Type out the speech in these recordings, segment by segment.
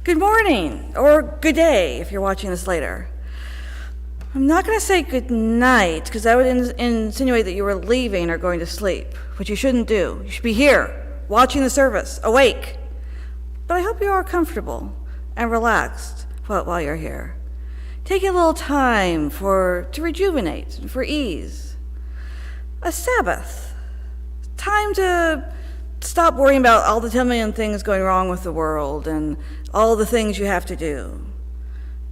Good morning, or good day if you're watching this later. I'm not going to say good night, because that would insinuate that you were leaving or going to sleep, which you shouldn't do. You should be here, watching the service, awake. But I hope you are comfortable and relaxed while you're here. Take a little time to rejuvenate and for ease. A Sabbath. Time to stop worrying about all the 10 million things going wrong with the world and all the things you have to do.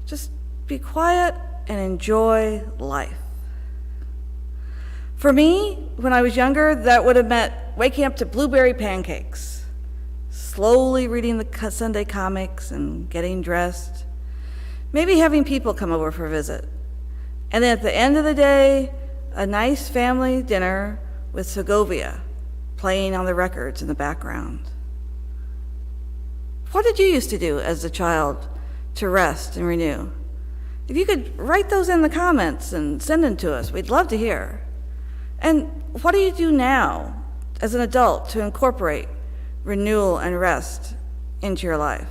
Just be quiet and enjoy life. For me, when I was younger, that would have meant waking up to blueberry pancakes, slowly reading the Sunday comics and getting dressed, maybe having people come over for a visit, and then at the end of the day, a nice family dinner with Segovia playing on the records in the background. What did you used to do as a child to rest and renew? If you could write those in the comments and send them to us, we'd love to hear. And what do you do now as an adult to incorporate renewal and rest into your life?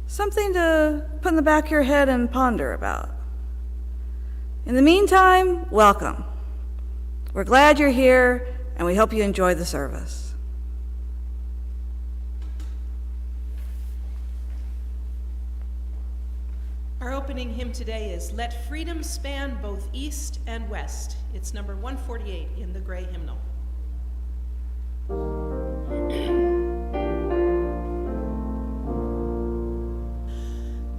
Something to put in the back of your head and ponder about. In the meantime, welcome. We're glad you're here, and we hope you enjoy the service. Our opening hymn today is Let Freedom Span Both East and West. It's number 148 in the gray hymnal.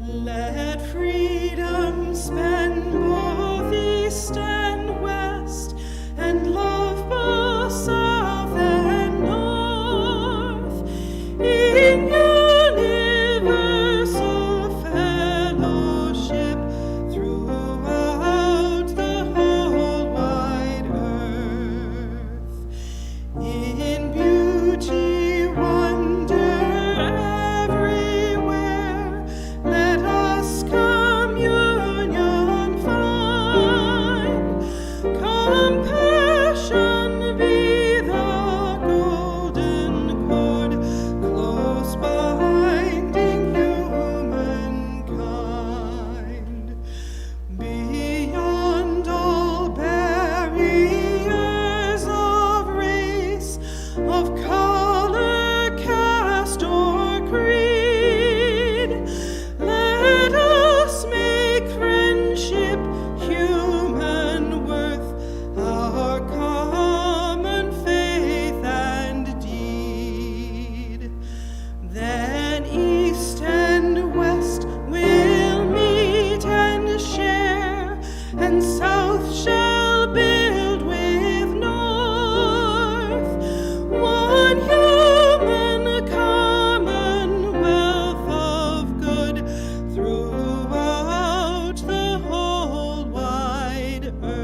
Let freedom span both east and west, and love both south and north, in universal fellowship throughout the whole wide earth, in beauty, wonder everywhere. Let us communion find, compassion be the golden cord, close binding humankind. Beyond all barriers of race, of color, caste, or creed, let us make friendship, human worth, our common faith and deed. Then east and west will meet and share, and south shall build with north, one human commonwealth of good throughout the whole wide earth.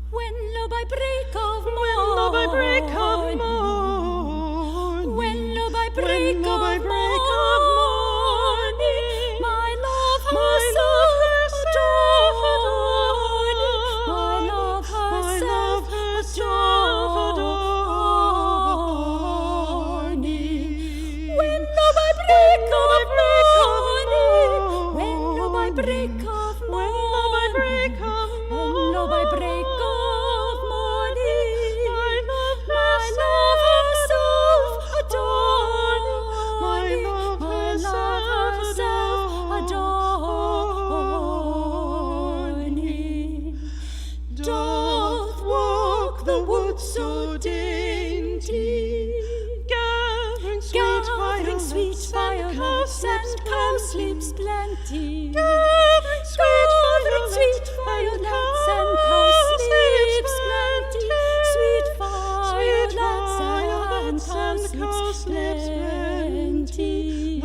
When lo by break of morn, when lo by break of morning, my love herself adorning, my love herself adorning. When lo by break of morning, when lo by break of morning, when lo by break of morning, my love herself adorning, my love herself adorning, doth walk the wood so dainty, gathering sweet violets and cowslips plenty, gathering sweet violets and cowslips plenty, sweet violets and cowslips plenty.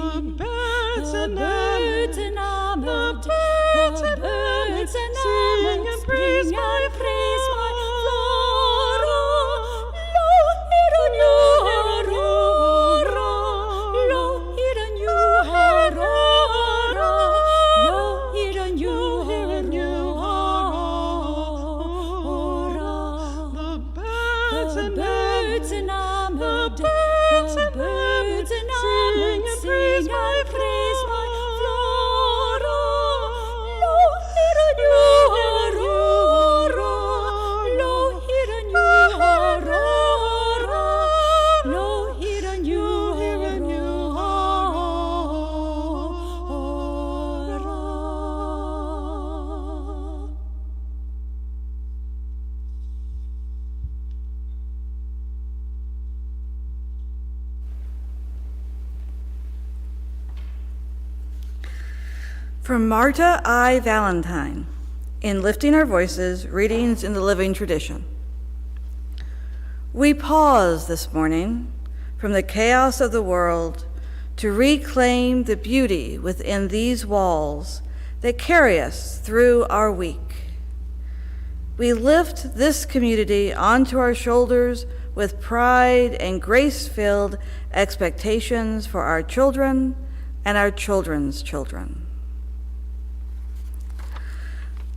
The birds enamored, sing and praise my Flora. Lo, here on you, Aurora. Lo, here on you, Aurora. birds and mammals sing and praise my Flora. Lo hiranyu aurora, lo hiranyu aurora, lo hiranyu aurora. From Marta I. Valentine, in Lifting Our Voices, Readings in the Living Tradition. We pause this morning from the chaos of the world to reclaim the beauty within these walls that carry us through our week. We lift this community onto our shoulders with pride and grace-filled expectations for our children and our children's children.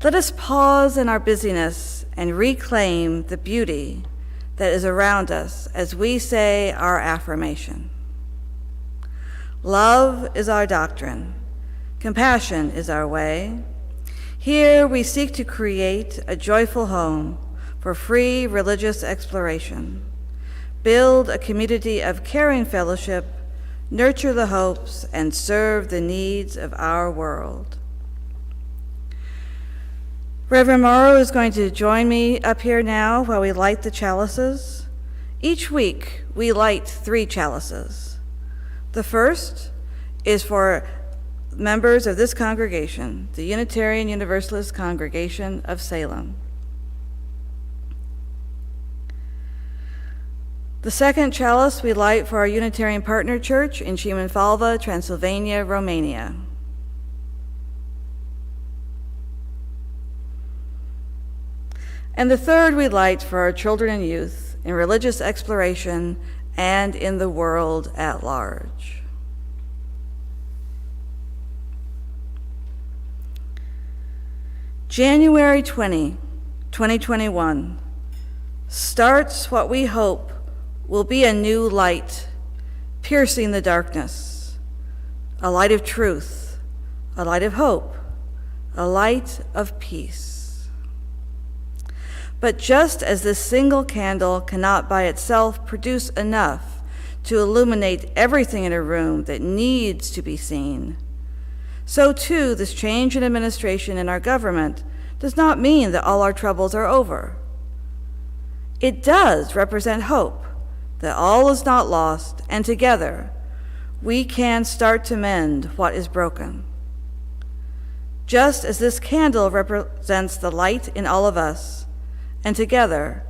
Let us pause in our busyness and reclaim the beauty that is around us as we say our affirmation. Love is our doctrine. Compassion is our way. Here we seek to create a joyful home for free religious exploration, build a community of caring fellowship, nurture the hopes, and serve the needs of our world. Reverend Moro is going to join me up here now while we light the chalices. Each week, we light 3 chalices. The first is for members of this congregation, the Unitarian Universalist Congregation of Salem. The second chalice we light for our Unitarian Partner Church in Šimenfalva, Transylvania, Romania. And the third we light for our children and youth in religious exploration and in the world at large. January 20, 2021 starts what we hope will be a new light, piercing the darkness, a light of truth, a light of hope, a light of peace. But just as this single candle cannot by itself produce enough to illuminate everything in a room that needs to be seen, so too this change in administration in our government does not mean that all our troubles are over. It does represent hope that all is not lost, and together we can start to mend what is broken. Just as this candle represents the light in all of us, and together,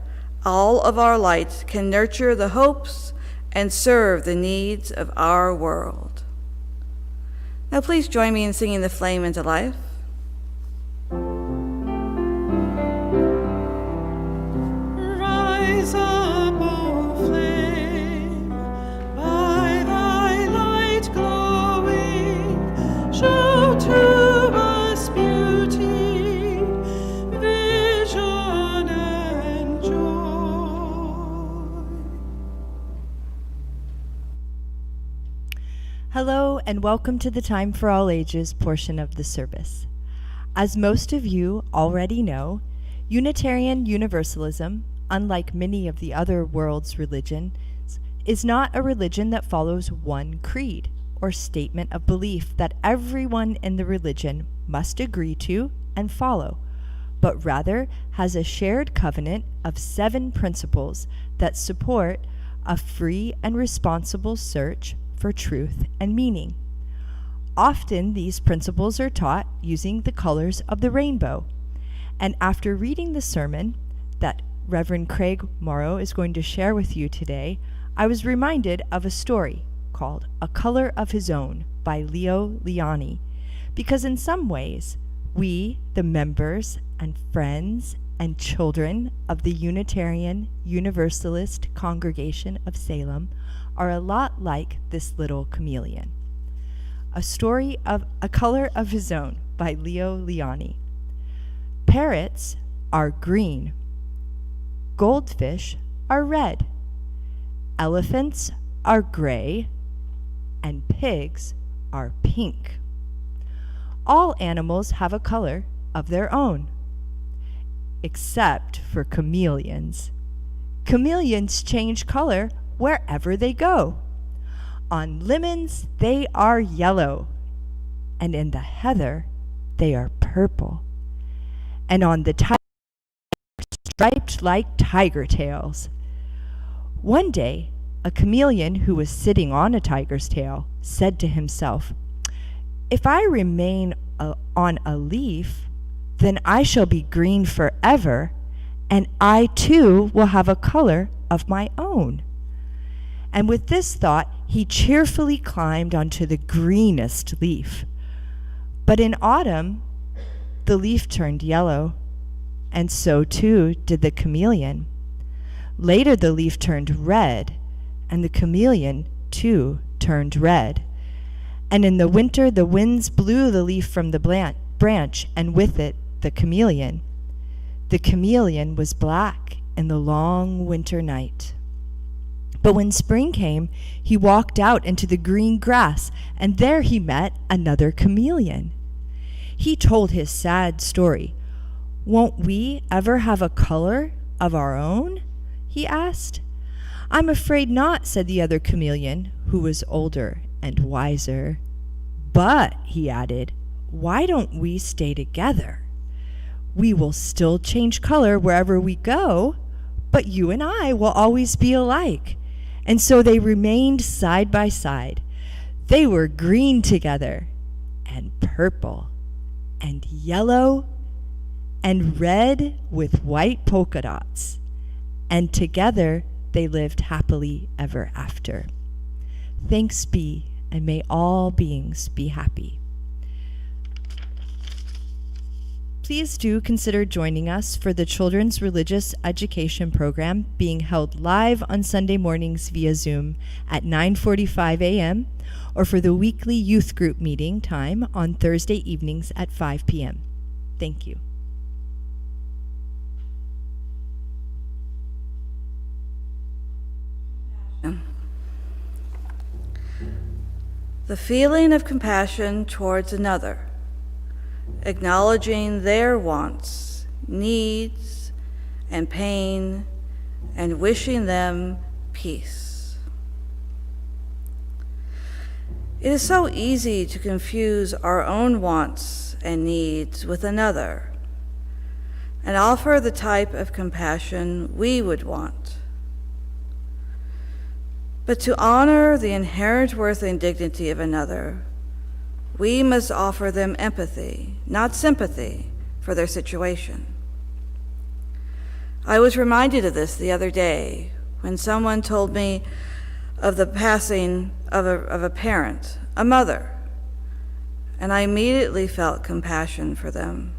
all of our lights can nurture the hopes and serve the needs of our world. Now please join me in singing the flame into life. Rise up, O flame, by thy light glowing, show to us beauty, vision, and joy. Hello, and welcome to the Time for All Ages portion of the service. As most of you already know, Unitarian Universalism, unlike many of the other world's religions, is not a religion that follows one creed or statement of belief that everyone in the religion must agree to and follow, but rather has a shared covenant of 7 principles that support a free and responsible search for truth and meaning. Often these principles are taught using the colors of the rainbow. And after reading the sermon that Reverend Craig Moro is going to share with you today, I was reminded of a story called A Color of His Own by Leo Liani, because in some ways, we, the members and friends and children of the Unitarian Universalist Congregation of Salem, are a lot like this little chameleon. A story of A Color of His Own by Leo Liani. Parrots are green. Goldfish are red. Elephants are gray, and pigs are pink. All animals have a color of their own, except for chameleons. Chameleons change color wherever they go. On lemons, they are yellow, and in the heather, they are purple. And on the tiger, striped like tiger tails. One day, a chameleon who was sitting on a tiger's tail said to himself, "If I remain on a leaf, then I shall be green forever, and I too will have a color of my own." And with this thought, he cheerfully climbed onto the greenest leaf. But in autumn, the leaf turned yellow, and so too did the chameleon. Later, the leaf turned red, and the chameleon too turned red. And in the winter, the winds blew the leaf from the branch, and with it, the chameleon. The chameleon was black in the long winter night. But when spring came, he walked out into the green grass, and there he met another chameleon. He told his sad story. "Won't we ever have a color of our own?" he asked. "I'm afraid not," said the other chameleon, who was older and wiser. "But," he added, "why don't we stay together? We will still change color wherever we go, but you and I will always be alike." And so they remained side by side. They were green together, and purple, and yellow, and red with white polka dots. And together they lived happily ever after. Thanks be, and may all beings be happy. Please do consider joining us for the Children's Religious Education Program being held live on Sunday mornings via Zoom at 9:45 a.m. or for the weekly youth group meeting time on Thursday evenings at 5 p.m. Thank you. The feeling of compassion towards another, acknowledging their wants, needs, and pain, and wishing them peace. It is so easy to confuse our own wants and needs with another and offer the type of compassion we would want. But to honor the inherent worth and dignity of another, we must offer them empathy, not sympathy, for their situation. I was reminded of this the other day when someone told me of the passing of a parent, a mother, and I immediately felt compassion for them,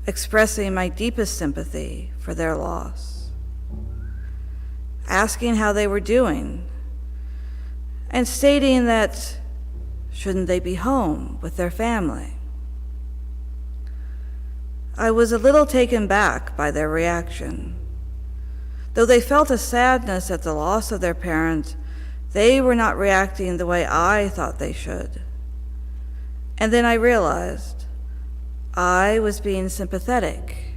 expressing my deepest sympathy for their loss, asking how they were doing, and stating that shouldn't they be home with their family? I was a little taken back by their reaction. Though they felt a sadness at the loss of their parent, they were not reacting the way I thought they should. And then I realized I was being sympathetic,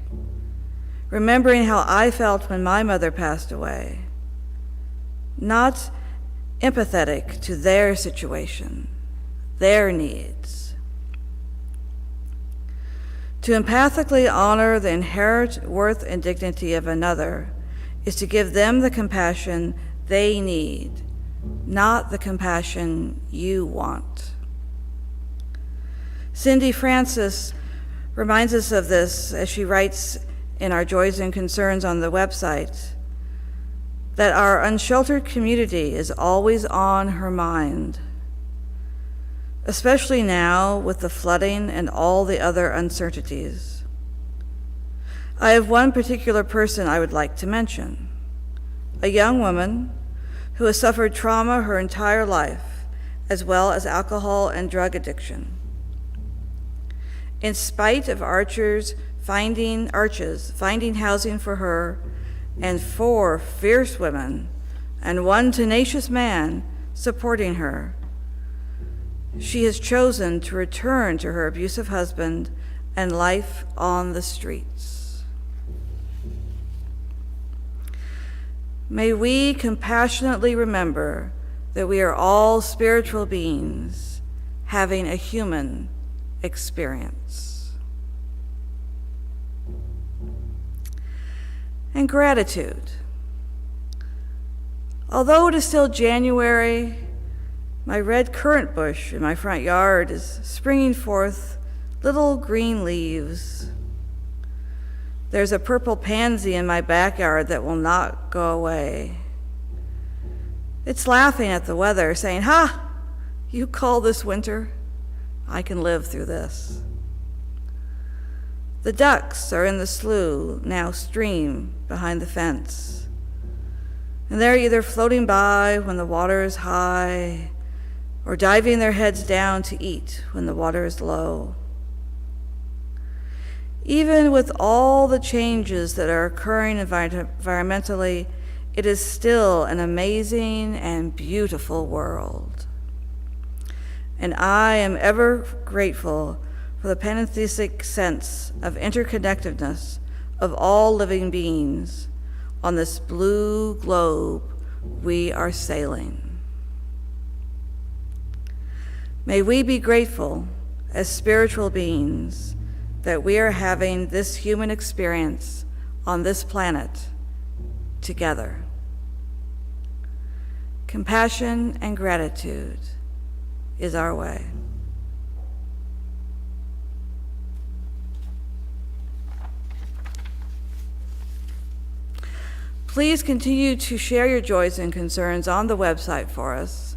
remembering how I felt when my mother passed away, not empathetic to their situation, their needs. To empathically honor the inherent worth and dignity of another is to give them the compassion they need, not the compassion you want. Cindy Francis reminds us of this as she writes in our Joys and Concerns on the website, that our unsheltered community is always on her mind, especially now with the flooding and all the other uncertainties. I have one particular person I would like to mention, a young woman who has suffered trauma her entire life, as well as alcohol and drug addiction. In spite of Arches finding housing for her and 4 fierce women and one tenacious man supporting her. She has chosen to return to her abusive husband and life on the streets. May we compassionately remember that we are all spiritual beings having a human experience. And gratitude. Although it is still January, my red currant bush in my front yard is springing forth little green leaves. There's a purple pansy in my backyard that will not go away. It's laughing at the weather, saying, "Ha! You call this winter? I can live through this." The ducks are in the slough, now stream behind the fence. And they're either floating by when the water is high or diving their heads down to eat when the water is low. Even with all the changes that are occurring environmentally, it is still an amazing and beautiful world. And I am ever grateful for the pantheistic sense of interconnectedness of all living beings on this blue globe we are sailing. May we be grateful as spiritual beings that we are having this human experience on this planet together. Compassion and gratitude is our way. Please continue to share your joys and concerns on the website for us.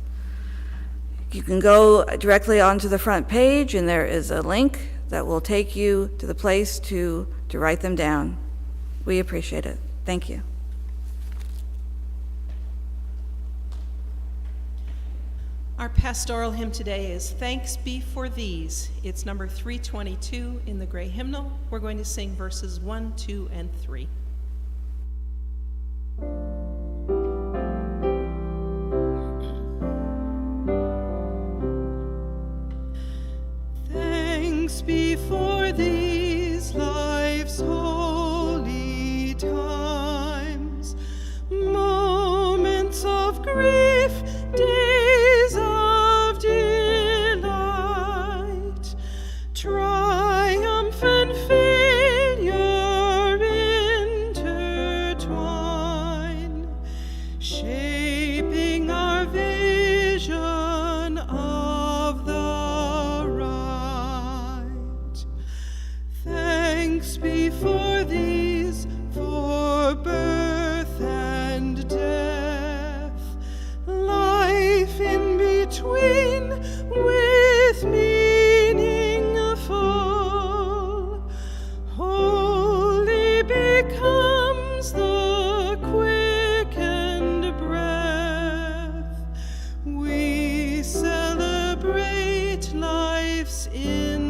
You can go directly onto the front page, and there is a link that will take you to the place to write them down. We appreciate it. Thank you. Our pastoral hymn today is Thanks Be for These. It's number 322 in the gray hymnal. We're going to sing verses 1, 2, and 3. Thanks be for these life's holy times, moments of grief, days of delight, triumph and failure intertwine, shaping our vision of the right. Thanks be for these, for birth and death, life in between with meaning full. Holy becomes the quickened breath. We celebrate life's interval.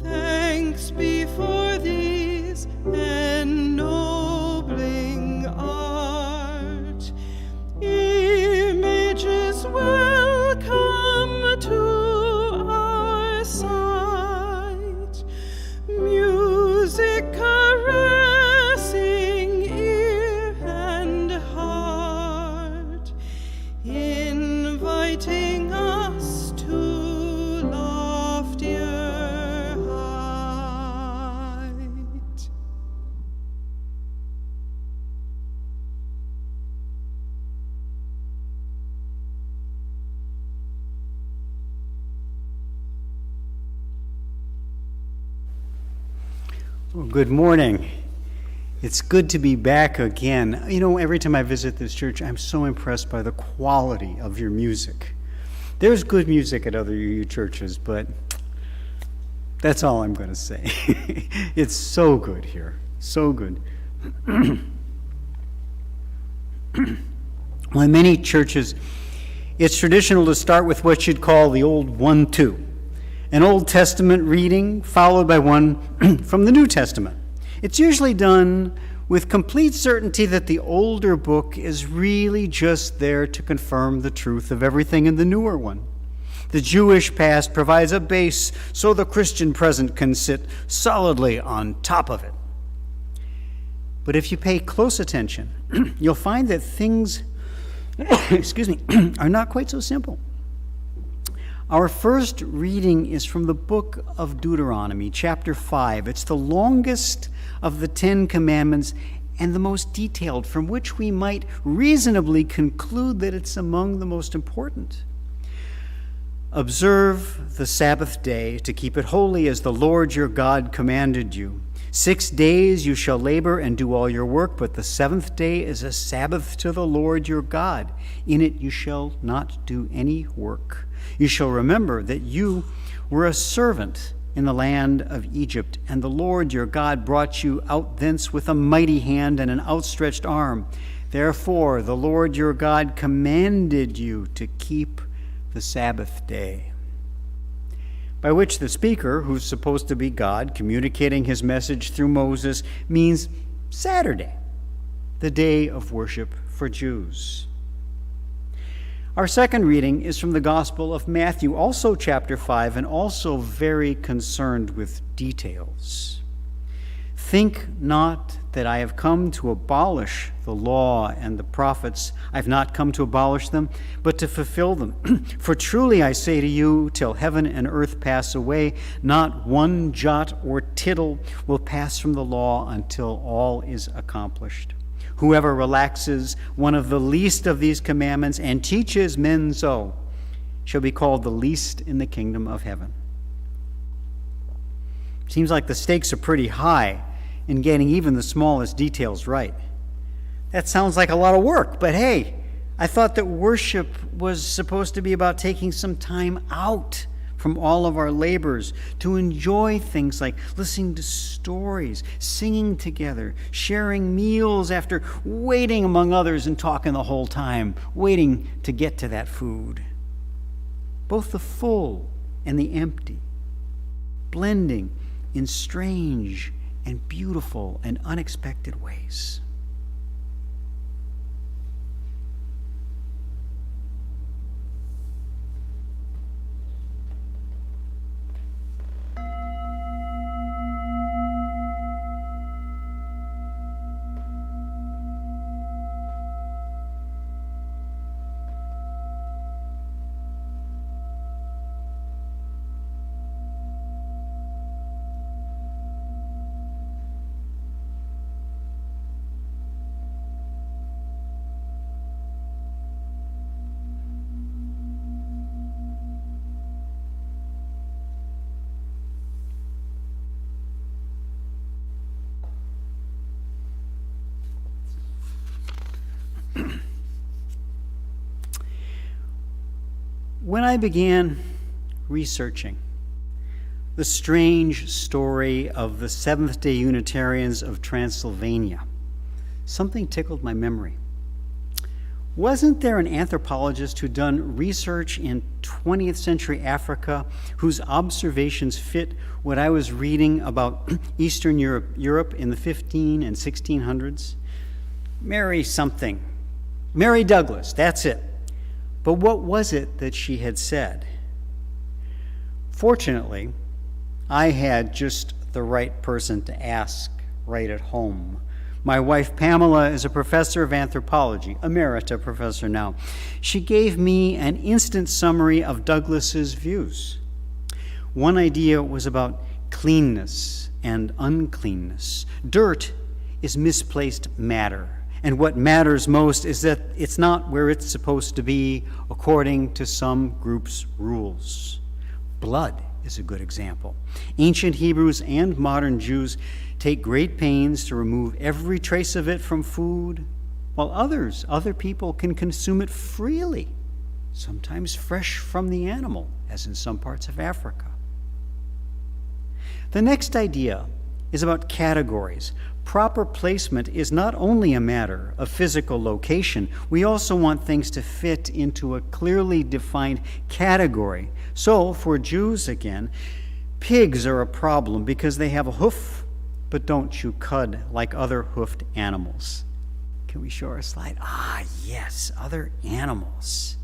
Thanks be for these ennobling art, images welcome to our sight, music caressing ear and heart, inviting us to loftier height. Well, good morning. It's good to be back again. You know, every time I visit this church, I'm so impressed by the quality of your music. There's good music at other UU churches, but that's all I'm going to say. It's so good here, so good. Well, in many churches, it's traditional to start with what you'd call the old 1-2. An Old Testament reading followed by one from the New Testament. It's usually done with complete certainty that the older book is really just there to confirm the truth of everything in the newer one. The Jewish past provides a base so the Christian present can sit solidly on top of it. But if you pay close attention, you'll find that things are not quite so simple. Our first reading is from the book of Deuteronomy, chapter 5. It's the longest of the 10 Commandments and the most detailed, from which we might reasonably conclude that it's among the most important. Observe the Sabbath day to keep it holy as the Lord your God commanded you. 6 days you shall labor and do all your work, but the 7th day is a Sabbath to the Lord your God. In it you shall not do any work. You shall remember that you were a servant in the land of Egypt, and the Lord your God brought you out thence with a mighty hand and an outstretched arm. Therefore the Lord your God commanded you to keep the Sabbath day. By which the speaker, who's supposed to be God, communicating his message through Moses, means Saturday, the day of worship for Jews. Our second reading is from the Gospel of Matthew, also chapter 5, and also very concerned with details. Think not that I have come to abolish the law and the prophets. I've not come to abolish them, but to fulfill them. For truly I say to you, till heaven and earth pass away, not one jot or tittle will pass from the law until all is accomplished. Whoever relaxes one of the least of these commandments and teaches men so shall be called the least in the kingdom of heaven. Seems like the stakes are pretty high in getting even the smallest details right. That sounds like a lot of work, but hey, I thought that worship was supposed to be about taking some time out from all of our labors to enjoy things like listening to stories, singing together, sharing meals after waiting among others and talking the whole time, waiting to get to that food. Both the full and the empty, blending in strange and beautiful and unexpected ways. When I began researching the strange story of the Seventh-day Unitarians of Transylvania, something tickled my memory. Wasn't there an anthropologist who'd done research in 20th century Africa whose observations fit what I was reading about Eastern Europe in the 15 and 1600s? Mary Douglas, that's it. But what was it that she had said? Fortunately, I had just the right person to ask right at home. My wife, Pamela, is a professor of anthropology, emerita professor now. She gave me an instant summary of Douglas's views. One idea was about cleanness and uncleanness. Dirt is misplaced matter. And what matters most is that it's not where it's supposed to be according to some group's rules. Blood is a good example. Ancient Hebrews and modern Jews take great pains to remove every trace of it from food, while other people can consume it freely, sometimes fresh from the animal, as in some parts of Africa. The next idea is about categories. Proper placement is not only a matter of physical location, we also want things to fit into a clearly defined category. So, for Jews again, pigs are a problem because they have a hoof but don't chew cud like other hoofed animals. Can we show our slide? Ah, yes, other animals.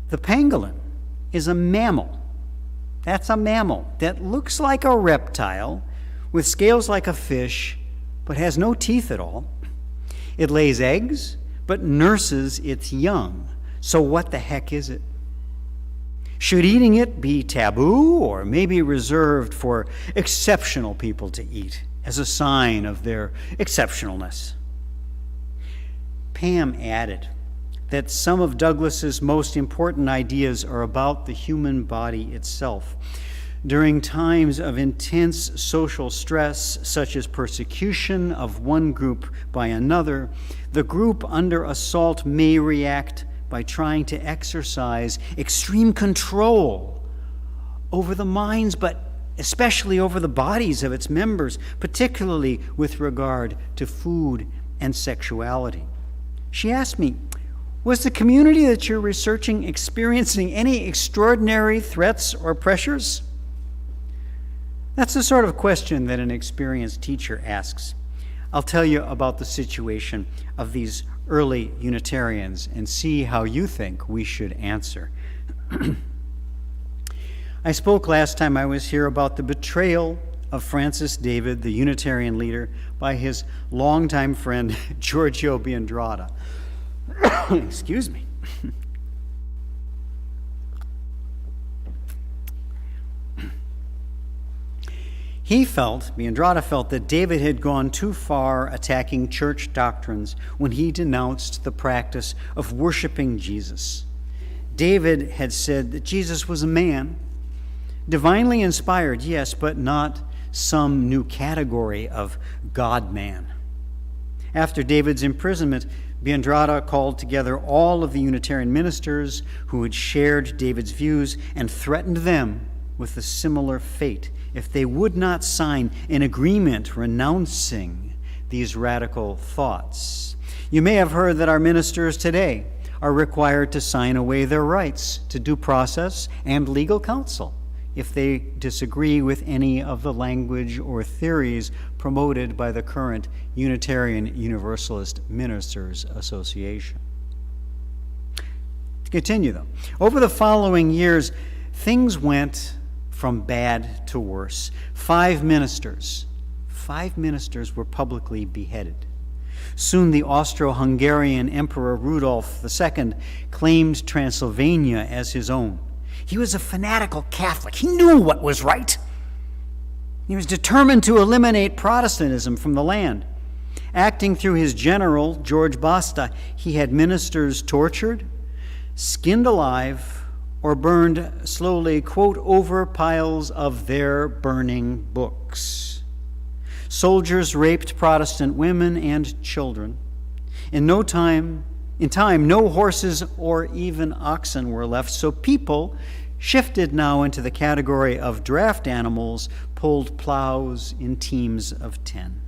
The pangolin is a mammal. That's a mammal that looks like a reptile with scales like a fish, but has no teeth at all. It lays eggs, but nurses its young. So what the heck is it? Should eating it be taboo or maybe reserved for exceptional people to eat as a sign of their exceptionalness? Pam added that some of Douglas's most important ideas are about the human body itself. During times of intense social stress, such as persecution of one group by another, the group under assault may react by trying to exercise extreme control over the minds, but especially over the bodies of its members, particularly with regard to food and sexuality. She asked me, was the community that you're researching experiencing any extraordinary threats or pressures? That's the sort of question that an experienced teacher asks. I'll tell you about the situation of these early Unitarians and see how you think we should answer. I spoke last time I was here about the betrayal of Francis David, the Unitarian leader, by his longtime friend Giorgio Biandrata. Excuse me. Biandrata felt that David had gone too far attacking church doctrines when he denounced the practice of worshiping Jesus. David had said that Jesus was a man, divinely inspired, yes, but not some new category of God-man. After David's imprisonment, Biandrata called together all of the Unitarian ministers who had shared David's views and threatened them with a similar fate if they would not sign an agreement renouncing these radical thoughts. You may have heard that our ministers today are required to sign away their rights to due process and legal counsel if they disagree with any of the language or theories promoted by the current Unitarian Universalist Ministers Association. To continue, though, over the following years, things went from bad to worse. Five ministers were publicly beheaded. Soon the Austro-Hungarian Emperor Rudolf II claimed Transylvania as his own. He was a fanatical Catholic. He knew what was right. He was determined to eliminate Protestantism from the land. Acting through his general, George Basta, he had ministers tortured, skinned alive, or burned slowly, quote, over piles of their burning books. Soldiers raped Protestant women and children. In time, no horses or even oxen were left, so people, shifted now into the category of draft animals, pulled plows in teams of 10.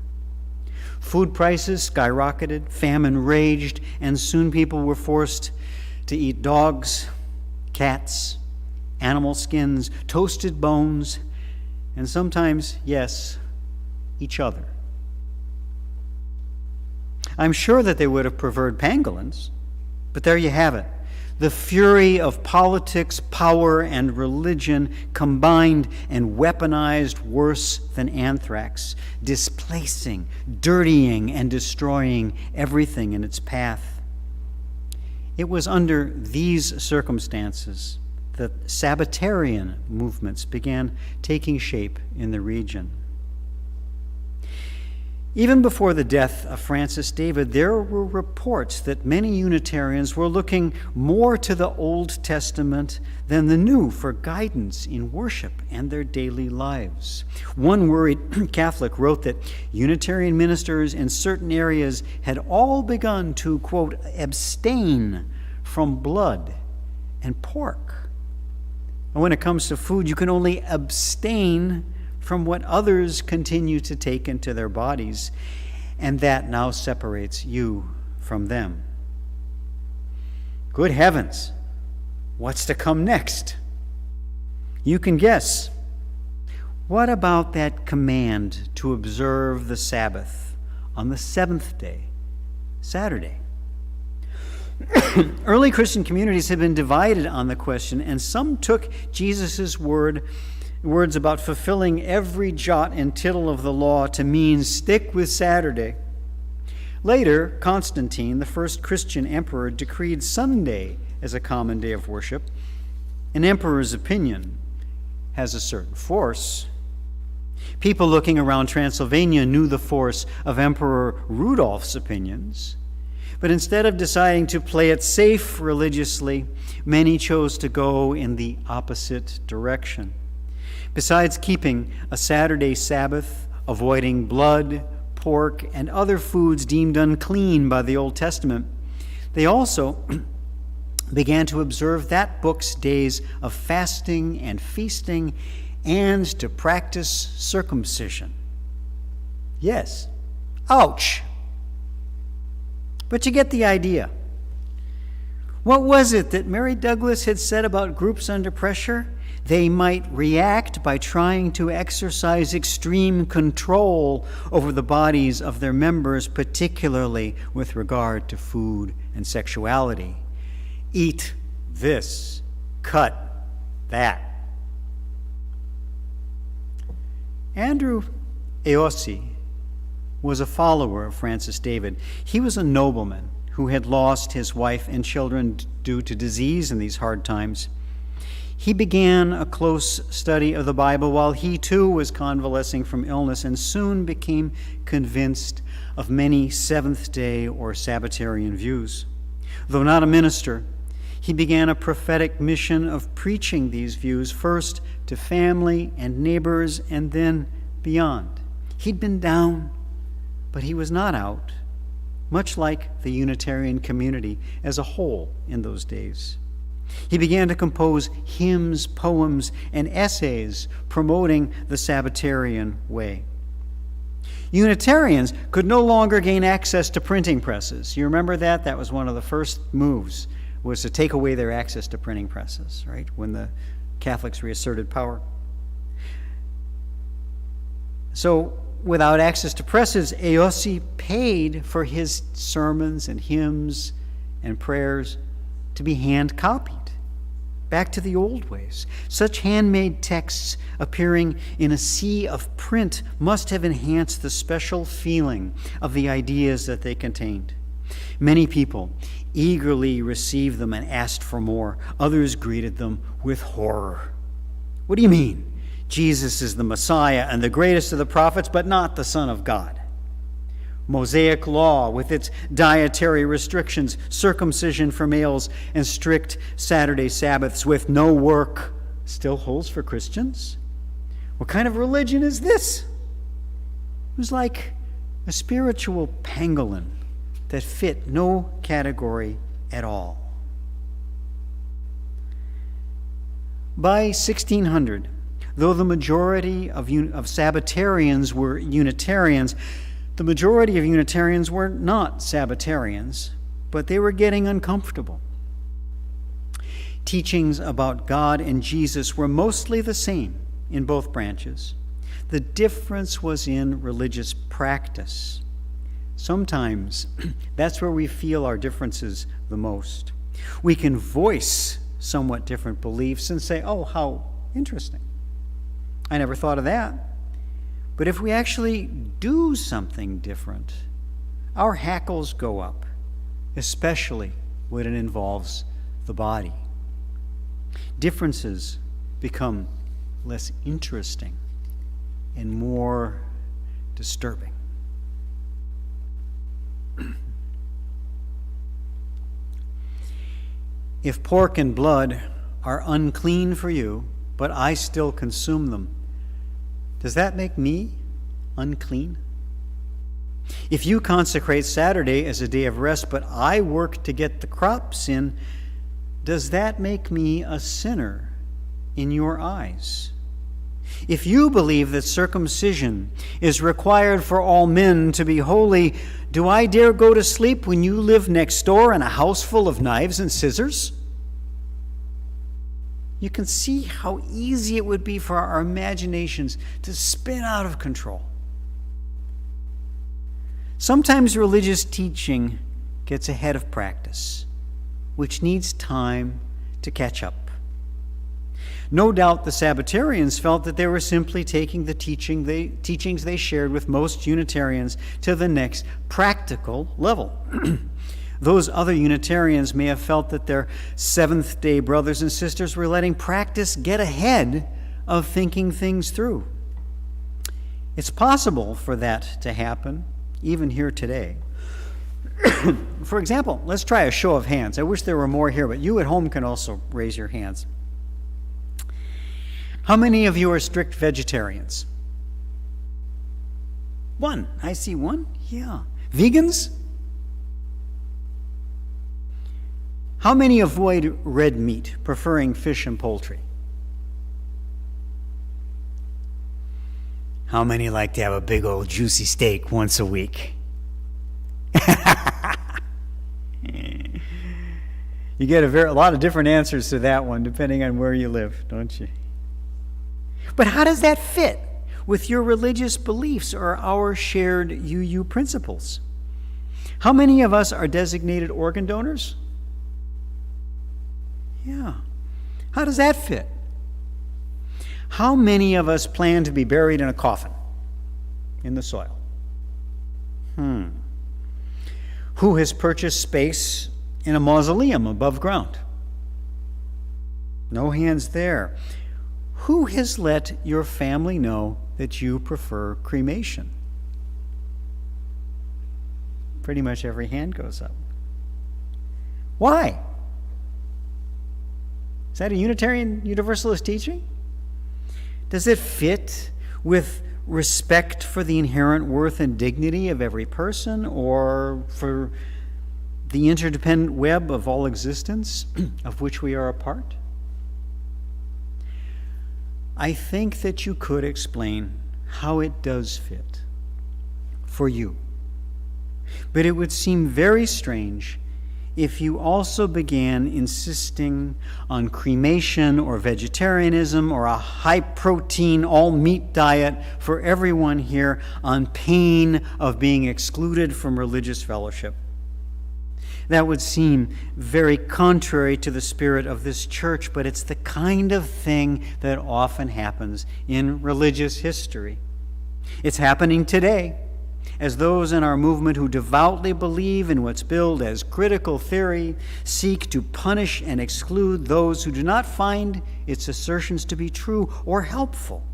Food prices skyrocketed, famine raged, and soon people were forced to eat dogs, cats, animal skins, toasted bones, and sometimes, yes, each other. I'm sure that they would have preferred pangolins, but there you have it. The fury of politics, power, and religion combined and weaponized worse than anthrax, displacing, dirtying, and destroying everything in its path. It was under these circumstances that Sabbatarian movements began taking shape in the region. Even before the death of Francis David, there were reports that many Unitarians were looking more to the Old Testament than the New for guidance in worship and their daily lives. One worried Catholic wrote that Unitarian ministers in certain areas had all begun to, quote, abstain from blood and pork. And when it comes to food, you can only abstain from what others continue to take into their bodies, and that now separates you from them. Good heavens, what's to come next? You can guess. What about that command to observe the Sabbath on the seventh day, Saturday? Early Christian communities have been divided on the question, and some took Jesus' words about fulfilling every jot and tittle of the law to mean stick with Saturday. Later, Constantine, the first Christian emperor, decreed Sunday as a common day of worship. An emperor's opinion has a certain force. People looking around Transylvania knew the force of Emperor Rudolph's opinions. But instead of deciding to play it safe religiously, many chose to go in the opposite direction. Besides keeping a Saturday Sabbath, avoiding blood, pork, and other foods deemed unclean by the Old Testament, they also began to observe that book's days of fasting and feasting and to practice circumcision. Yes, ouch! But you get the idea. What was it that Mary Douglas had said about groups under pressure? They might react by trying to exercise extreme control over the bodies of their members, particularly with regard to food and sexuality. Eat this, cut that. Andrew Aosi was a follower of Francis David. He was a nobleman who had lost his wife and children due to disease in these hard times. He began a close study of the Bible while he too was convalescing from illness and soon became convinced of many Seventh-day or Sabbatarian views. Though not a minister, he began a prophetic mission of preaching these views first to family and neighbors and then beyond. He'd been down, but he was not out, much like the Unitarian community as a whole in those days. He began to compose hymns, poems, and essays promoting the Sabbatarian way. Unitarians could no longer gain access to printing presses. You remember that? That was one of the first moves, was to take away their access to printing presses, right, when the Catholics reasserted power. So, without access to presses, Aosi paid for his sermons and hymns and prayers to be hand-copied, back to the old ways. Such handmade texts appearing in a sea of print must have enhanced the special feeling of the ideas that they contained. Many people eagerly received them and asked for more. Others greeted them with horror. What do you mean? Jesus is the Messiah and the greatest of the prophets, but not the Son of God. Mosaic law with its dietary restrictions, circumcision for males, and strict Saturday Sabbaths with no work still holds for Christians? What kind of religion is this? It was like a spiritual pangolin that fit no category at all. By 1600, though the majority of Sabbatarians were Unitarians, the majority of Unitarians were not Sabbatarians, but they were getting uncomfortable. Teachings about God and Jesus were mostly the same in both branches. The difference was in religious practice. Sometimes that's where we feel our differences the most. We can voice somewhat different beliefs and say, oh, how interesting. I never thought of that. But if we actually do something different, our hackles go up, especially when it involves the body. Differences become less interesting and more disturbing. If pork and blood are unclean for you, but I still consume them, does that make me unclean? If you consecrate Saturday as a day of rest, but I work to get the crops in, does that make me a sinner in your eyes? If you believe that circumcision is required for all men to be holy, do I dare go to sleep when you live next door in a house full of knives and scissors? you can see how easy it would be for our imaginations to spin out of control. Sometimes religious teaching gets ahead of practice, which needs time to catch up. No doubt the Sabbatarians felt that they were simply taking the teachings they shared with most Unitarians to the next practical level. Those other Unitarians may have felt that their Seventh-day brothers and sisters were letting practice get ahead of thinking things through. It's possible for that to happen, even here today. For example, let's try a show of hands. I wish there were more here, but you at home can also raise your hands. How many of you are strict vegetarians? One. I see one. Yeah. Vegans? How many avoid red meat, preferring fish and poultry? How many like to have a big old juicy steak once a week? You get a lot of different answers to that one, depending on where you live, don't you? But how does that fit with your religious beliefs or our shared UU principles? How many of us are designated organ donors? Yeah. How does that fit? How many of us plan to be buried in a coffin in the soil? Who has purchased space in a mausoleum above ground? No hands there. Who has let your family know that you prefer cremation? Pretty much every hand goes up. Why? Is that a Unitarian Universalist teaching? Does it fit with respect for the inherent worth and dignity of every person, or for the interdependent web of all existence of which we are a part? I think that you could explain how it does fit for you. But it would seem very strange if you also began insisting on cremation or vegetarianism or a high-protein, all-meat diet for everyone here on pain of being excluded from religious fellowship. That would seem very contrary to the spirit of this church, but it's the kind of thing that often happens in religious history. It's happening today, as those in our movement who devoutly believe in what's billed as critical theory seek to punish and exclude those who do not find its assertions to be true or helpful,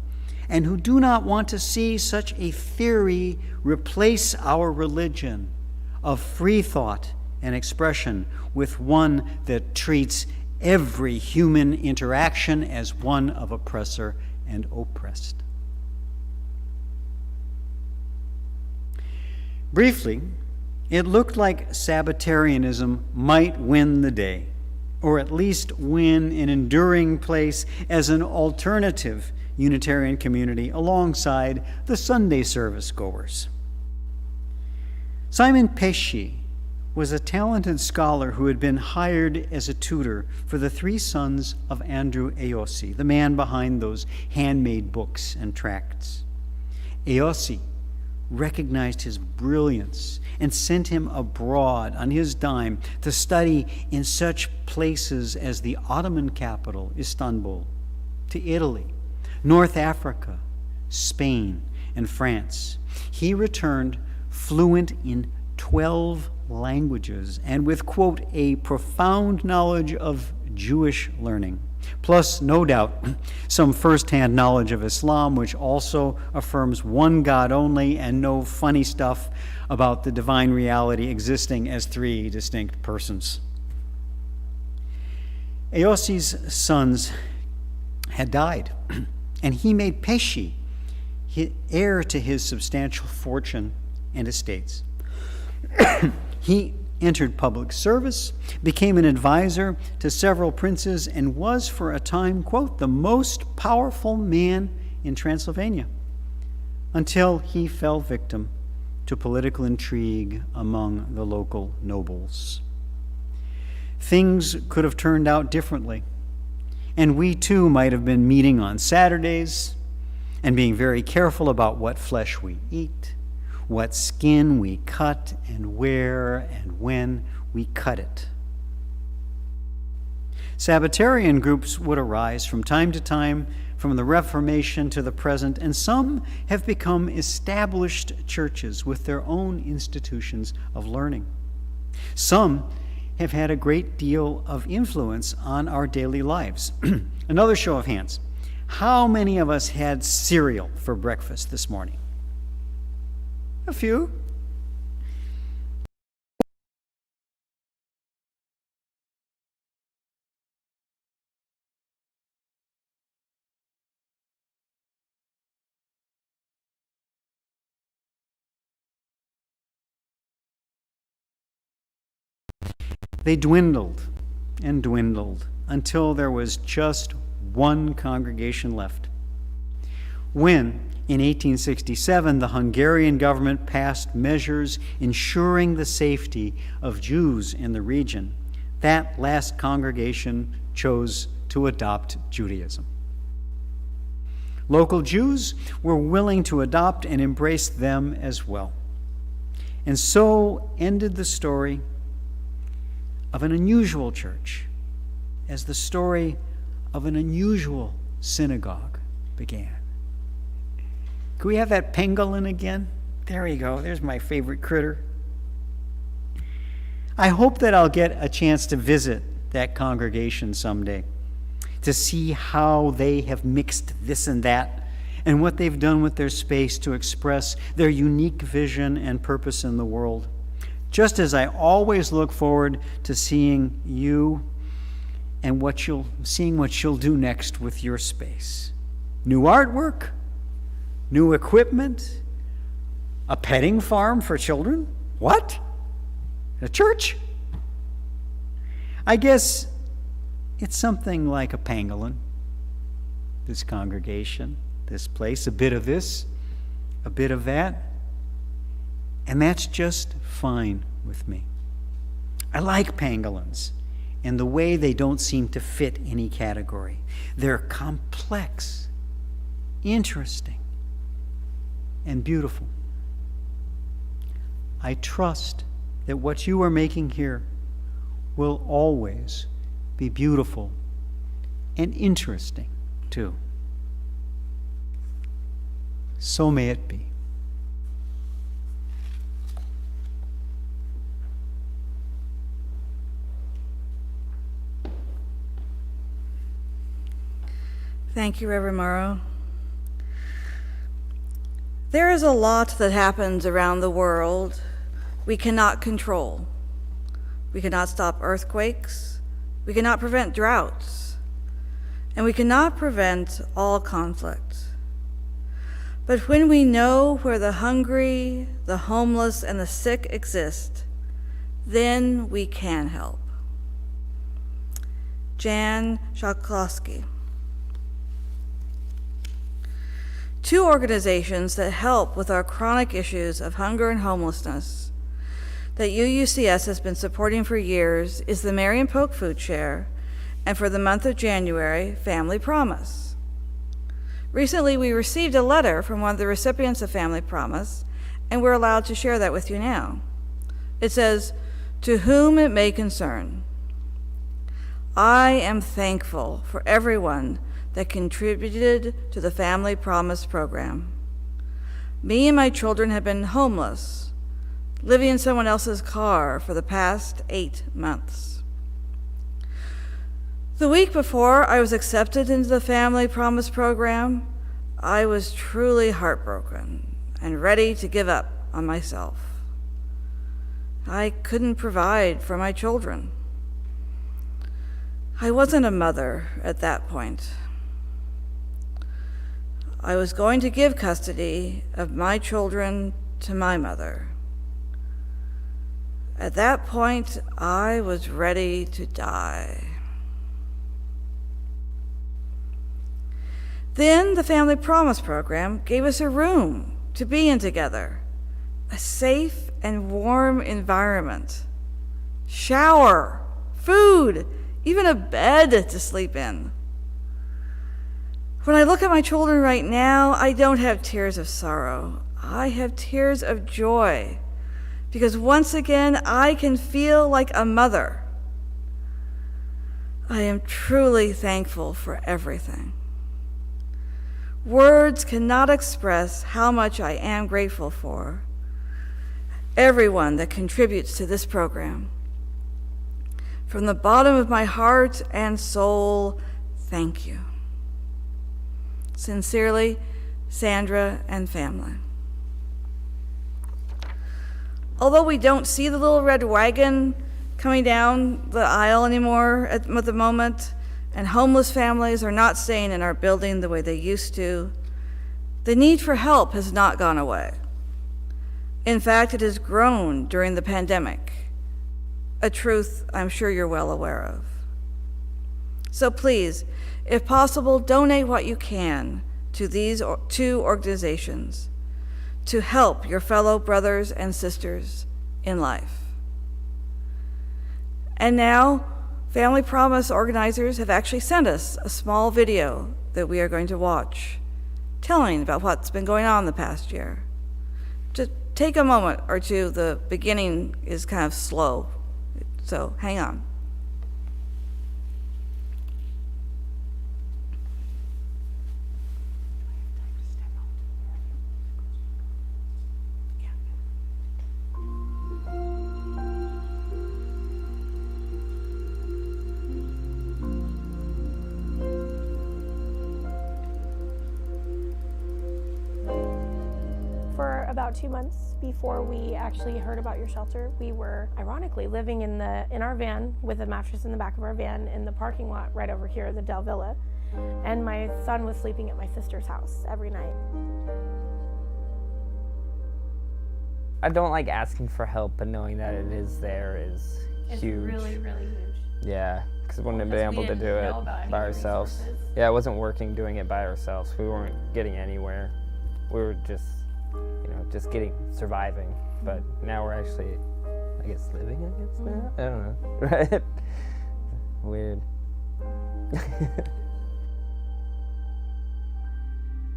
and who do not want to see such a theory replace our religion of free thought and expression with one that treats every human interaction as one of oppressor and oppressed. Briefly, it looked like Sabbatarianism might win the day, or at least win an enduring place as an alternative Unitarian community alongside the Sunday service goers. Simon Pesci was a talented scholar who had been hired as a tutor for the three sons of Andrew Aossi, the man behind those handmade books and tracts. Aossi recognized his brilliance and sent him abroad on his dime to study in such places as the Ottoman capital, Istanbul, to Italy, North Africa, Spain, and France. He returned fluent in 12 languages and with, quote, a profound knowledge of Jewish learning, plus, no doubt, some first-hand knowledge of Islam, which also affirms one God only and no funny stuff about the divine reality existing as three distinct persons. Aossi's sons had died, and he made Pesci heir to his substantial fortune and estates. He entered public service, became an advisor to several princes, and was for a time, quote, the most powerful man in Transylvania, until he fell victim to political intrigue among the local nobles. Things could have turned out differently, And we too might have been meeting on Saturdays and being very careful about what flesh we eat, what skin we cut, and where and when we cut it. Sabbatarian groups would arise from time to time, from the Reformation to the present, and some have become established churches with their own institutions of learning. Some have had a great deal of influence on our daily lives. Another show of hands. How many of us had cereal for breakfast this morning? A few. They dwindled and dwindled until there was just one congregation left. When, in 1867, the Hungarian government passed measures ensuring the safety of Jews in the region, that last congregation chose to adopt Judaism. Local Jews were willing to adopt and embrace them as well. And so ended the story of an unusual church, as the story of an unusual synagogue began. Can we have that pangolin again? There you go. There's my favorite critter. I hope that I'll get a chance to visit that congregation someday, to see how they have mixed this and that, and what they've done with their space to express their unique vision and purpose in the world. Just as I always look forward to seeing you and seeing what you'll do next with your space. New artwork, new equipment, a petting farm for children. What? A church? I guess it's something like a pangolin. This congregation, this place, a bit of this, a bit of that. And that's just fine with me. I like pangolins and the way they don't seem to fit any category. They're complex, interesting, and beautiful. I trust that what you are making here will always be beautiful and interesting too. So may it be. Thank you, Reverend Moro. There is a lot that happens around the world we cannot control. We cannot stop earthquakes. We cannot prevent droughts. And we cannot prevent all conflict. But when we know where the hungry, the homeless, and the sick exist, then we can help. Jan Shalkowski. Two organizations that help with our chronic issues of hunger and homelessness that UUCS has been supporting for years is the Marion Polk Food Share, and for the month of January, Family Promise. Recently, we received a letter from one of the recipients of Family Promise, and we're allowed to share that with you now. It says, "To whom it may concern, I am thankful for everyone that contributed to the Family Promise program. Me and my children have been homeless, living in someone else's car for the past 8 months. The week before I was accepted into the Family Promise program, I was truly heartbroken and ready to give up on myself. I couldn't provide for my children. I wasn't a mother at that point. I was going to give custody of my children to my mother. At that point, I was ready to die. Then the Family Promise program gave us a room to be in together, a safe and warm environment, shower, food, even a bed to sleep in. When I look at my children right now, I don't have tears of sorrow. I have tears of joy, because once again, I can feel like a mother. I am truly thankful for everything. Words cannot express how much I am grateful for everyone that contributes to this program. From the bottom of my heart and soul, thank you. Sincerely, Sandra and family. Although we don't see the little red wagon coming down the aisle anymore at the moment, and homeless families are not staying in our building the way they used to, the need for help has not gone away. In fact, it has grown during the pandemic, a truth I'm sure you're well aware of. So please, if possible, donate what you can to these two organizations to help your fellow brothers and sisters in life. And now, Family Promise organizers have actually sent us a small video that we are going to watch, telling about what's been going on the past year. Just take a moment or two. The beginning is kind of slow, so hang on. About 2 months before we actually heard about your shelter, we were ironically living in our van with a mattress in the back of our van in the parking lot right over here, the Del Villa, and my son was sleeping at my sister's house every night. I don't like asking for help, but knowing that it is there is It's huge. really, really huge. Yeah, because we wouldn't have been Because we able to didn't do know about it any by of the ourselves. resources. Yeah, it wasn't working doing it by ourselves. We weren't getting anywhere. We were just, just surviving. But now we're actually, I guess, living, I guess, now? I don't know, right? Weird.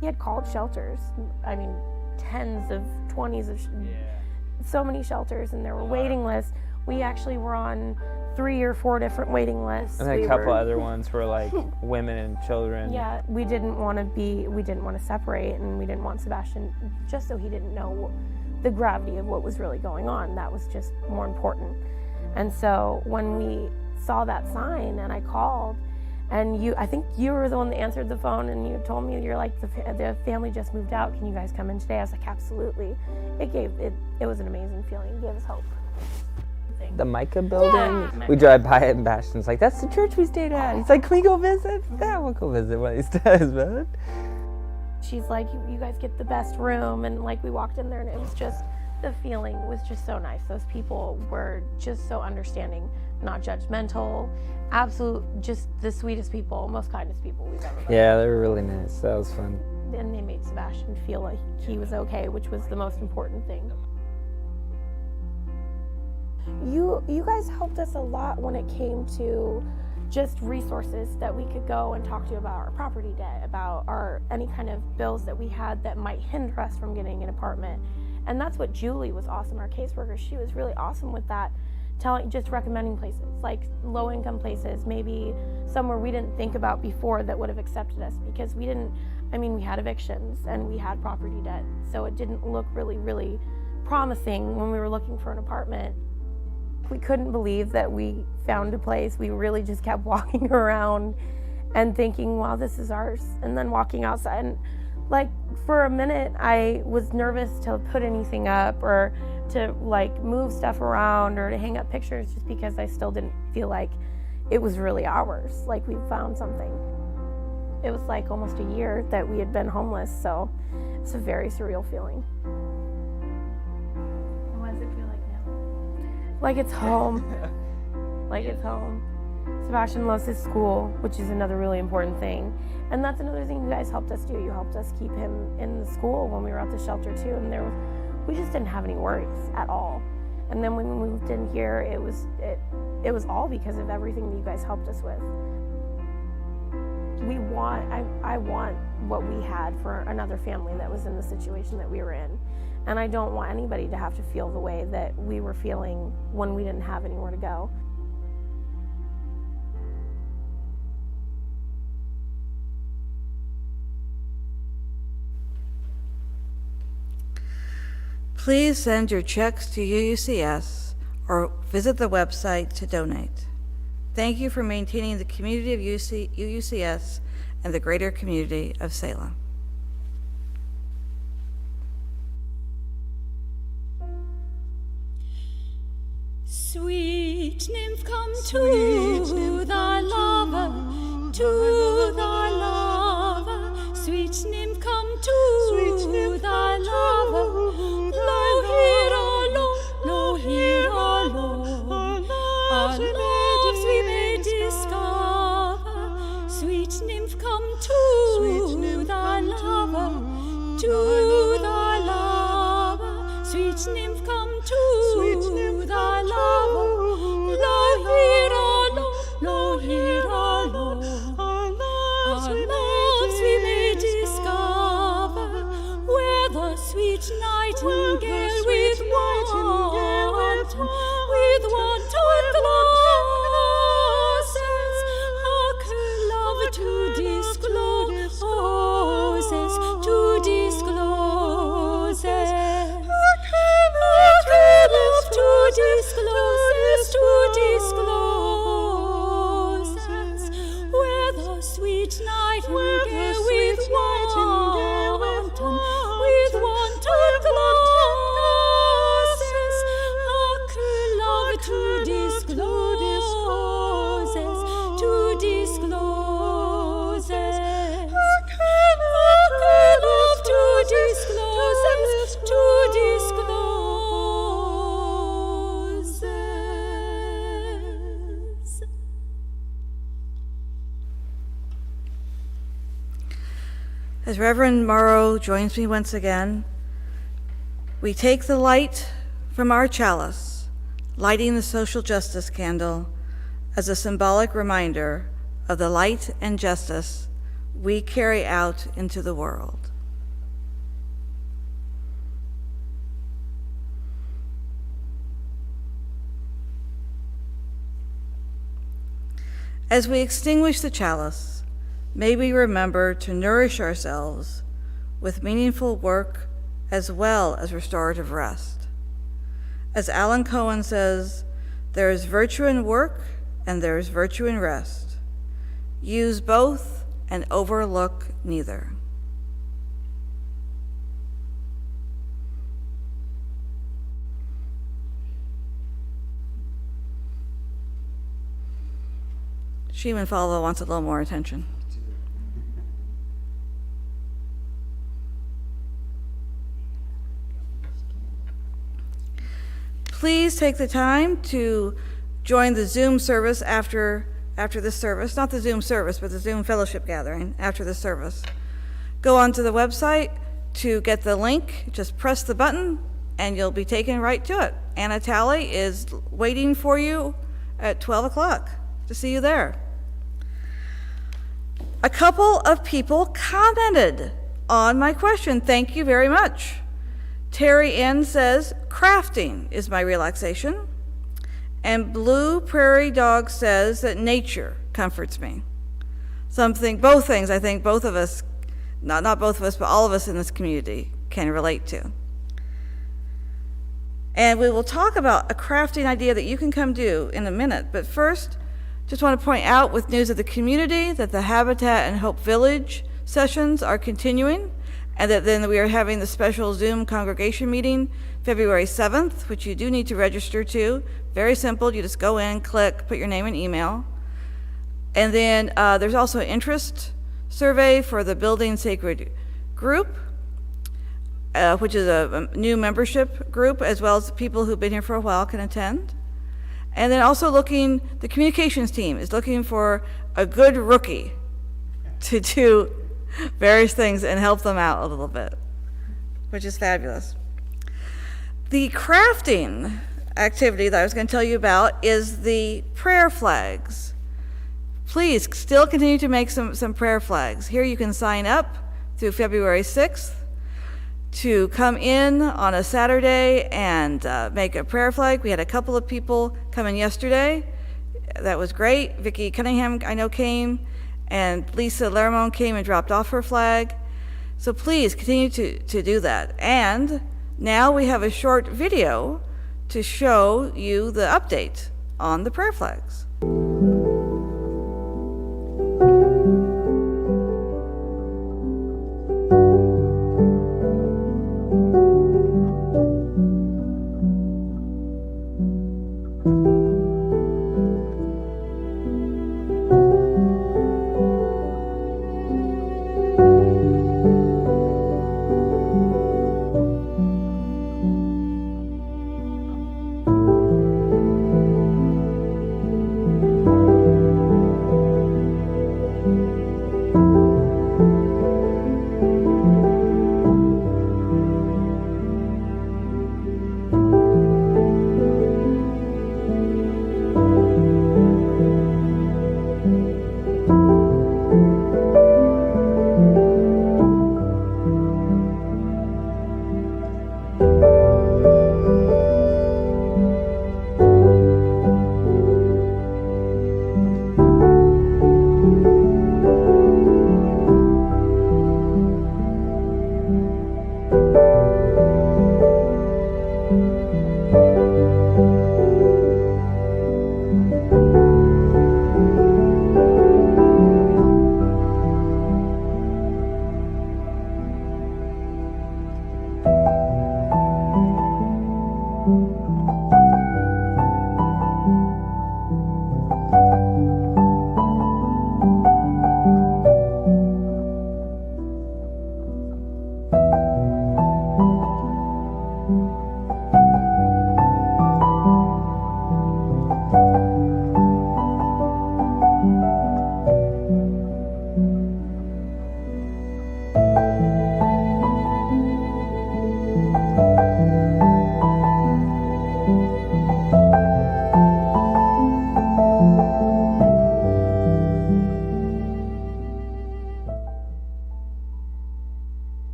He had called shelters, tens of, 20s of, so many shelters, and there were waiting lists. We actually were on 3 or 4 different waiting lists. And then a couple other ones were like women and children. Yeah, we didn't want to separate, and we didn't want Sebastian, just so he didn't know the gravity of what was really going on. That was just more important. And so when we saw that sign and I called, and I think you were the one that answered the phone, and you told me, you're like, the family just moved out, can you guys come in today? I was like, absolutely. It was an amazing feeling. It gave us hope. The Micah building. Yeah. We drive by it and Bastion's like, that's the church we stayed at. He's like, can we go visit? Yeah, we'll go visit one of these days, man. She's like, you guys get the best room, and like we walked in there, and it was just, the feeling was just so nice. Those people were just so understanding, not judgmental, just the sweetest people, most kindest people we've ever met. Yeah, they were really nice. That was fun. And they made Sebastian feel like he was okay, which was the most important thing. You guys helped us a lot when it came to just resources that we could go and talk to about our property debt, about any kind of bills that we had that might hinder us from getting an apartment. And that's what Julie was awesome, our caseworker. She was really awesome with that, just recommending places, like low-income places, maybe somewhere we didn't think about before that would have accepted us, because we had evictions and we had property debt, so it didn't look really, really promising when we were looking for an apartment. We couldn't believe that we found a place. We really just kept walking around and thinking, wow, this is ours. And then walking outside, and like for a minute, I was nervous to put anything up or to like move stuff around or to hang up pictures, just because I still didn't feel like it was really ours, like we found something. It was like almost a year that we had been homeless, so it's a very surreal feeling. What does it feel like now? Like it's home. Like it's home. Sebastian loves his school, which is another really important thing. And that's another thing you guys helped us do. You helped us keep him in the school when we were at the shelter too, and we just didn't have any worries at all. And then when we moved in here, it was all because of everything that you guys helped us with. I want what we had for another family that was in the situation that we were in. And I don't want anybody to have to feel the way that we were feeling when we didn't have anywhere to go. Please send your checks to UUCS or visit the website to donate. Thank you for maintaining the community of UUCS and the greater community of Salem. Sweet nymph, come to thy lover, to thy lover. Sweet nymph, come to thy lover. Lo here, lo here, lo. Our loves we may discover. Sweet nymph, come to thy lover, to thy lover. Sweet nymph, come to thy lover. Lo here, lo here, lo. Our loves we may discover, where the sweet nightingale with wanton glosses hark her love to discloses, to discloses. Hark her love to discloses, to discloses, where the sweet nightingale with wanton glosses hark her love to discloses, to discloses. Hark her love to discloses, to discloses. As Reverend Moro joins me once again, we take the light from our chalice, lighting the social justice candle as a symbolic reminder of the light and justice we carry out into the world. As we extinguish the chalice, may we remember to nourish ourselves with meaningful work as well as restorative rest. As Alan Cohen says, there is virtue in work and there is virtue in rest. Use both and overlook neither. Sheeman Falva wants a little more attention. Please take the time to join the Zoom service after this service, not the Zoom service, but the Zoom fellowship gathering after the service. Go onto the website to get the link, just press the button, and you'll be taken right to it. Anna Talley is waiting for you at 12 o'clock to see you there. A couple of people commented on my question. Thank you very much. Terry N says, crafting is my relaxation. And Blue Prairie Dog says that nature comforts me. Both things I think both of us, not both of us, but all of us in this community can relate to. And we will talk about a crafting idea that you can come do in a minute. But first, just want to point out with news of the community that the Habitat and Hope Village sessions are continuing, and that then we are having the special Zoom congregation meeting February 7th, which you do need to register to. Very simple. You just go in, click, put your name and email. And then there's also an interest survey for the Building Sacred group, which is a new membership group, as well as people who've been here for a while can attend. And then also the communications team is looking for a good rookie to do various things and help them out a little bit, which is fabulous. The crafting activity that I was going to tell you about is the prayer flags. Please still continue to make some prayer flags. Here you can sign up through February 6th to come in on a Saturday and make a prayer flag. We had a couple of people come in yesterday. That was great. Vicki Cunningham, I know, came, and Lisa Lermont came and dropped off her flag. So please continue to do that. And now we have a short video to show you the update on the prayer flags.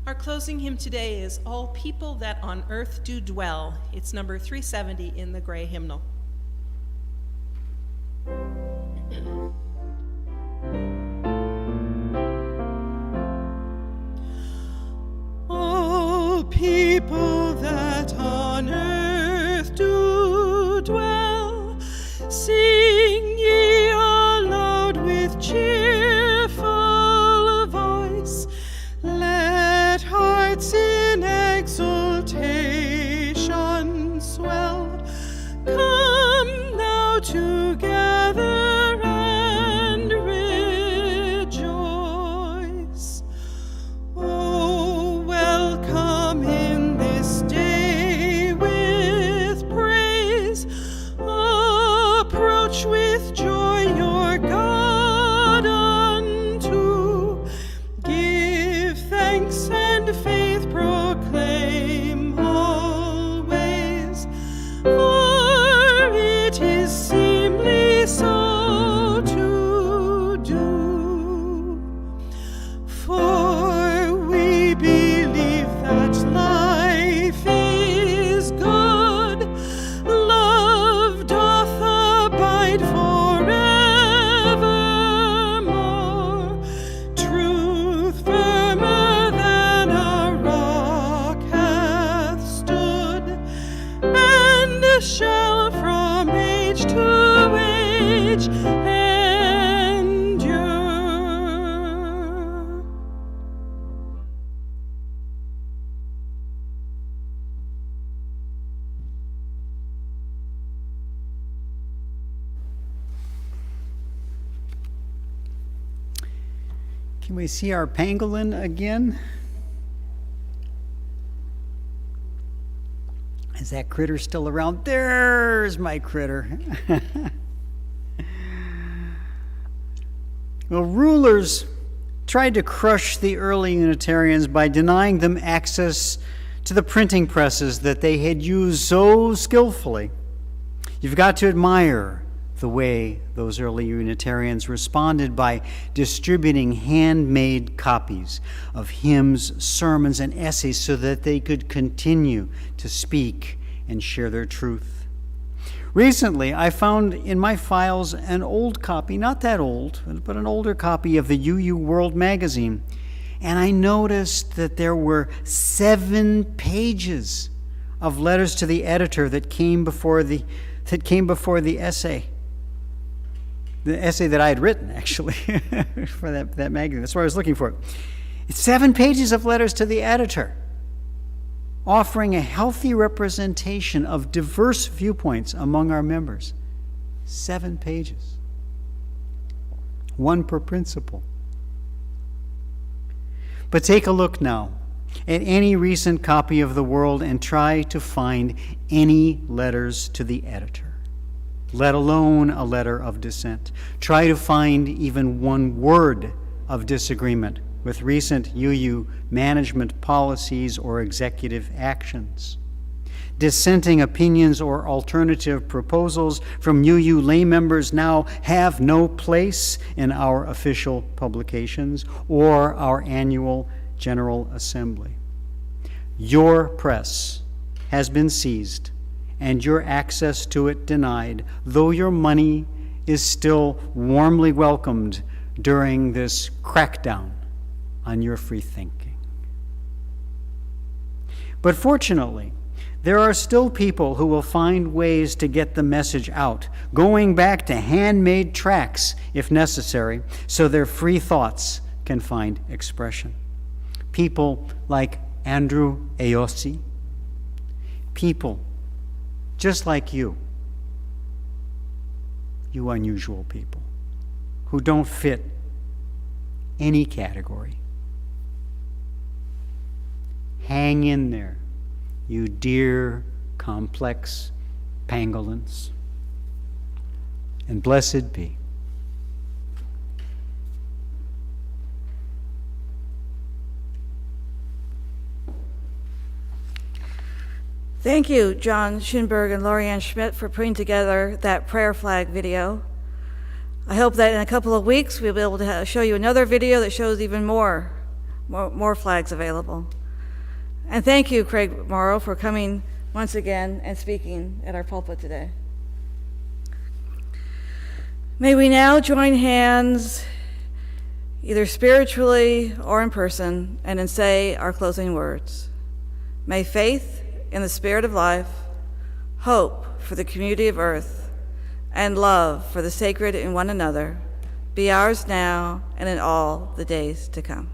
Our closing hymn today is All People That on Earth Do Dwell. It's number 370 in the gray hymnal. All people that on earth do dwell, sing ye aloud with cheerful voice. Let hearts in exultation swell. Come now together and rejoice. Oh, welcome in this day with praise. Approach with joy your God unto. Give thanks and faith proclaim always. For it is seemly so to do. For we believe that life is good, love doth abide forevermore, truth firmer than a rock hath stood, and shall from age to age endure. Can we see our pangolin again? Is that critter still around? There's my critter. Well, rulers tried to crush the early Unitarians by denying them access to the printing presses that they had used so skillfully. You've got to admire the way those early Unitarians responded by distributing handmade copies of hymns, sermons, and essays so that they could continue to speak and share their truth. Recently, I found in my files an old copy, not that old, but an older copy of the UU World magazine, and I noticed that there were 7 pages of letters to the editor that came before the essay. The essay that I had written, actually, for that magazine. That's what I was looking for. It's 7 pages of letters to the editor, offering a healthy representation of diverse viewpoints among our members. 7 pages. 1 per principle. But take a look now at any recent copy of the World and try to find any letters to the editor, let alone a letter of dissent. Try to find even 1 word of disagreement with recent UU management policies or executive actions. Dissenting opinions or alternative proposals from UU lay members now have no place in our official publications or our annual General Assembly. Your press has been seized and your access to it denied, though your money is still warmly welcomed during this crackdown on your free thinking. But fortunately, there are still people who will find ways to get the message out, going back to handmade tracts if necessary, so their free thoughts can find expression. People like Andrew Aosi, people just like you unusual people who don't fit any category. Hang in there, you dear, complex pangolins, and blessed be. Thank you, John Schinberg and Lorianne Schmidt, for putting together that prayer flag video. I hope that in a couple of weeks we'll be able to show you another video that shows even more flags available. And thank you, Craig Moro, for coming once again and speaking at our pulpit today. May we now join hands, either spiritually or in person, and then say our closing words. May faith in the Spirit of life, hope for the community of earth, and love for the sacred in one another be ours now and in all the days to come.